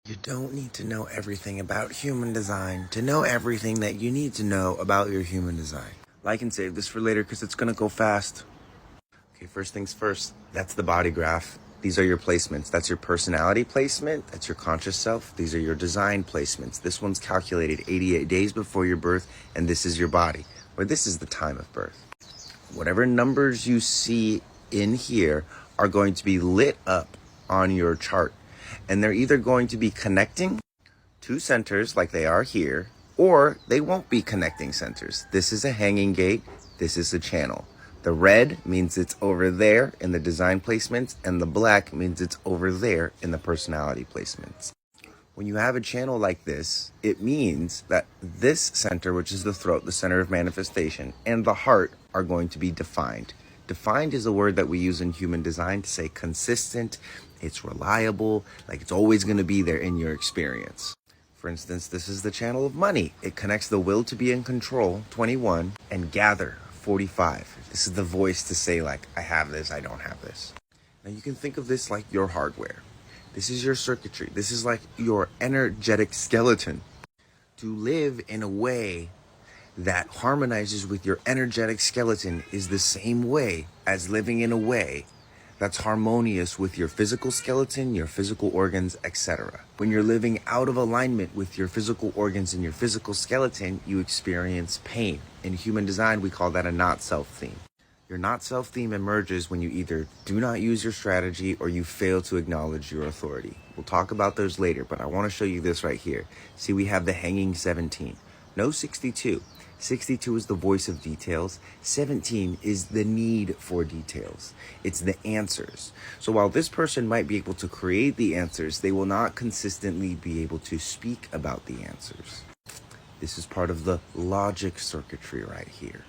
You don't need to know everything about human design to know everything that you need to know about your human design. Like and save this for later because it's going to go fast. Okay, first things first, that's the body graph. These are your placements. That's your personality placement. That's your conscious self. These are your design placements. This one's calculated 88 days before your birth, and this is your body, or this is the time of birth. Whatever numbers you see in here are going to be lit up on your chart. And they're either going to be connecting two centers like they are here, or they won't be connecting centers. This is a hanging gate. This is a channel. The red means it's over there in the design placements, and the black means it's over there in the personality placements. When you have a channel like this, it means that this center, which is the throat, the center of manifestation, and the heart are going to be defined. Defined is a word that we use in human design to say consistent, it's reliable, like it's always going to be there in your experience. For instance, this is the channel of money. It connects the will to be in control, 21, and gather, 45. This is the voice to say like, I have this, I don't have this. Now you can think of this like your hardware. This is your circuitry. This is like your energetic skeleton. To live in a way that harmonizes with your energetic skeleton is the same way as living in a way that's harmonious with your physical skeleton, your physical organs, etc. When you're living out of alignment with your physical organs and your physical skeleton, you experience pain. In human design, we call that a not-self theme. Your not-self theme emerges when you either do not use your strategy or you fail to acknowledge your authority. We'll talk about those later, but I want to show you this right here. See, we have the hanging 17. No 62. 62 is the voice of details. 17 is the need for details. It's the answers. So while this person might be able to create the answers, they will not consistently be able to speak about the answers. This is part of the logic circuitry right here.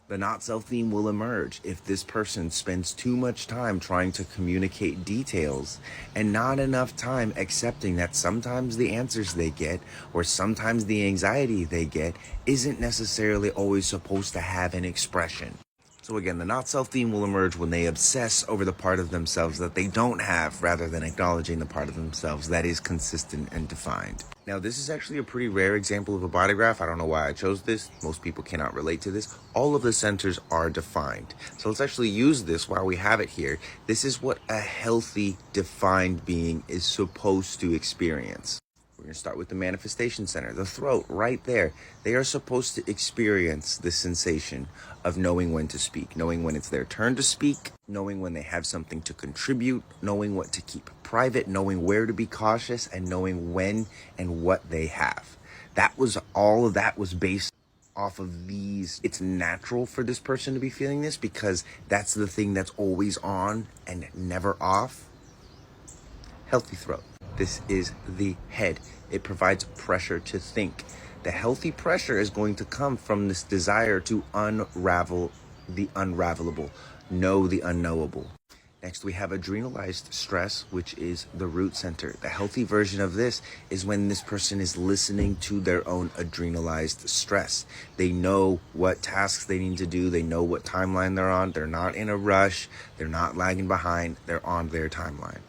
The not-self theme will emerge if this person spends too much time trying to communicate details and not enough time accepting that sometimes the answers they get or sometimes the anxiety they get isn't necessarily always supposed to have an expression. So again, the not-self theme will emerge when they obsess over the part of themselves that they don't have rather than acknowledging the part of themselves that is consistent and defined. Now, this is actually a pretty rare example of a body graph. I don't know why I chose this. Most people cannot relate to this. All of the centers are defined. So let's actually use this while we have it here. This is what a healthy, defined being is supposed to experience. We're going to start with the manifestation center, the throat right there. They are supposed to experience the sensation of knowing when to speak, knowing when it's their turn to speak, knowing when they have something to contribute, knowing what to keep private, knowing where to be cautious, and knowing when and what they have. All of that was based off of these. It's natural for this person to be feeling this because that's the thing that's always on and never off. Healthy throat. This is the head. It provides pressure to think. The healthy pressure is going to come from this desire to unravel the unravelable, know the unknowable. Next, we have adrenalized stress, which is the root center. The healthy version of this is when this person is listening to their own adrenalized stress. They know what tasks they need to do. They know what timeline they're on. They're not in a rush. They're not lagging behind. They're on their timeline.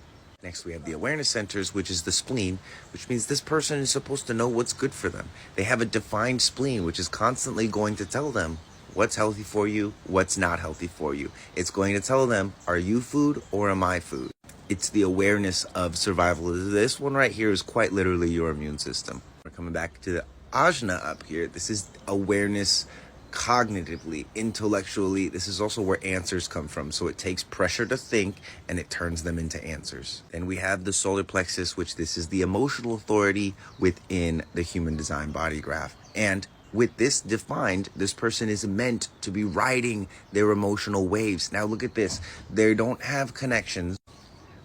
Next, we have the awareness centers, which is the spleen, which means this person is supposed to know what's good for them. They have a defined spleen, which is constantly going to tell them what's healthy for you, what's not healthy for you. It's going to tell them, are you food or am I food? It's the awareness of survival. This one right here is quite literally your immune system. We're coming back to the ajna up here. This is awareness cognitively, intellectually. This is also where answers come from. So it takes pressure to think and it turns them into answers. Then we have the solar plexus, which this is the emotional authority within the human design body graph. And with this defined, this person is meant to be riding their emotional waves. Now look at this. They don't have connections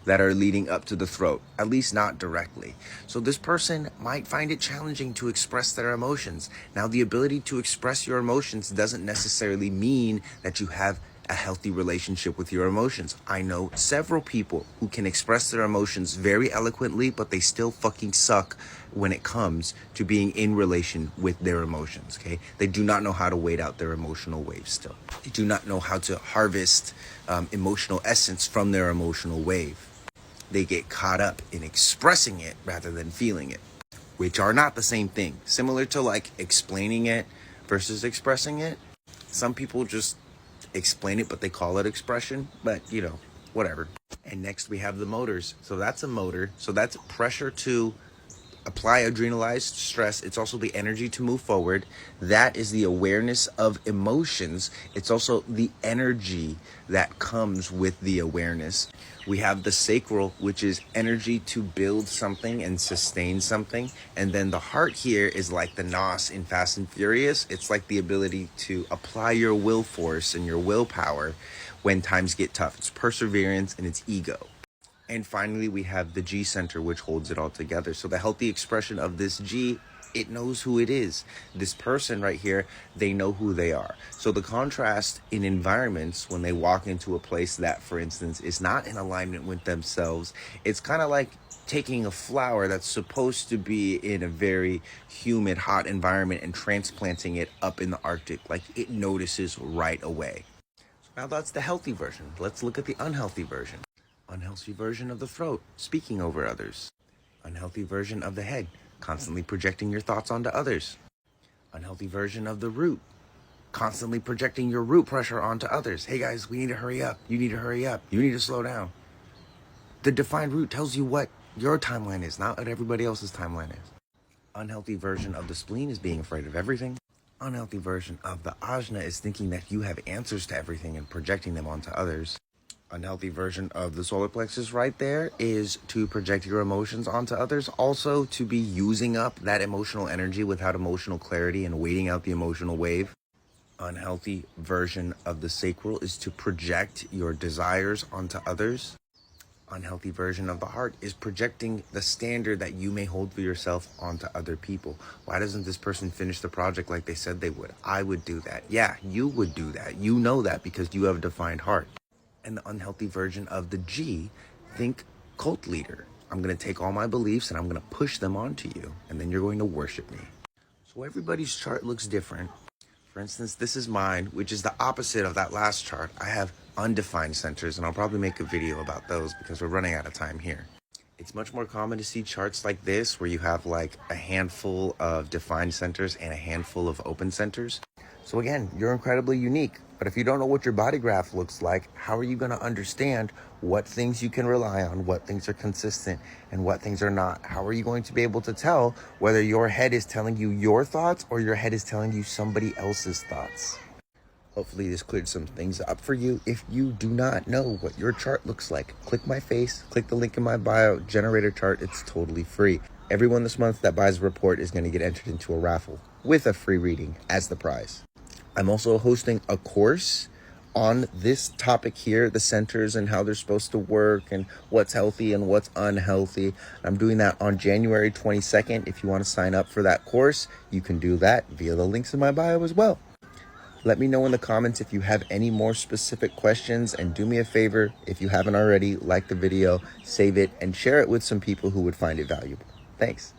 that are leading up to the throat, at least not directly. So this person might find it challenging to express their emotions. Now, the ability to express your emotions doesn't necessarily mean that you have a healthy relationship with your emotions. I know several people who can express their emotions very eloquently, but they still fucking suck when it comes to being in relation with their emotions, okay? They do not know how to wait out their emotional waves still. They do not know how to harvest emotional essence from their emotional wave. they get caught up in expressing it rather than feeling it, which are not the same thing. Similar to like explaining it versus expressing it. Some people just explain it, but they call it expression, but you know, whatever. And next we have the motors. So that's a motor. So that's pressure to apply adrenalized stress. It's also the energy to move forward. That is the awareness of emotions. It's also the energy that comes with the awareness. We have the sacral, which is energy to build something and sustain something. And then the heart here is like the nos in Fast and Furious. It's like the ability to apply your will force and your willpower when times get tough. It's perseverance and it's ego. And finally, we have the G center, which holds it all together. So the healthy expression of this G, it knows who it is. This person right here, they know who they are. So the contrast in environments when they walk into a place that, for instance, is not in alignment with themselves, it's kind of like taking a flower that's supposed to be in a very humid, hot environment and transplanting it up in the Arctic. Like, it notices right away. So now that's the healthy version. Let's look at the unhealthy version. Unhealthy version of the throat, speaking over others. Unhealthy version of the head, constantly projecting your thoughts onto others. Unhealthy version of the root, constantly projecting your root pressure onto others. Hey guys, we need to hurry up. You need to hurry up. You need to slow down. The defined root tells you what your timeline is, not what everybody else's timeline is. Unhealthy version of the spleen is being afraid of everything. Unhealthy version of the ajna is thinking that you have answers to everything and projecting them onto others. Unhealthy version of the solar plexus right there is to project your emotions onto others. Also to be using up that emotional energy without emotional clarity and waiting out the emotional wave. Unhealthy version of the sacral is to project your desires onto others. Unhealthy version of the heart is projecting the standard that you may hold for yourself onto other people. Why doesn't this person finish the project like they said they would? I would do that. Yeah, you would do that. You know that because you have a defined heart. And the unhealthy version of the G, think cult leader. I'm going to take all my beliefs and I'm going to push them onto you. And then you're going to worship me. So everybody's chart looks different. For instance, this is mine, which is the opposite of that last chart. I have undefined centers, and I'll probably make a video about those because we're running out of time here. It's much more common to see charts like this where you have like a handful of defined centers and a handful of open centers. So again, you're incredibly unique, but if you don't know what your body graph looks like, how are you going to understand what things you can rely on, what things are consistent, and what things are not? How are you going to be able to tell whether your head is telling you your thoughts or your head is telling you somebody else's thoughts? Hopefully this cleared some things up for you. If you do not know what your chart looks like, click my face, click the link in my bio, generate a chart. It's totally free. Everyone this month that buys a report is going to get entered into a raffle with a free reading as the prize. I'm also hosting a course on this topic here, the centers and how they're supposed to work and what's healthy and what's unhealthy. I'm doing that on January 22nd. If you want to sign up for that course, you can do that via the links in my bio as well. Let me know in the comments if you have any more specific questions, and do me a favor, if you haven't already, like the video, save it, and share it with some people who would find it valuable. Thanks.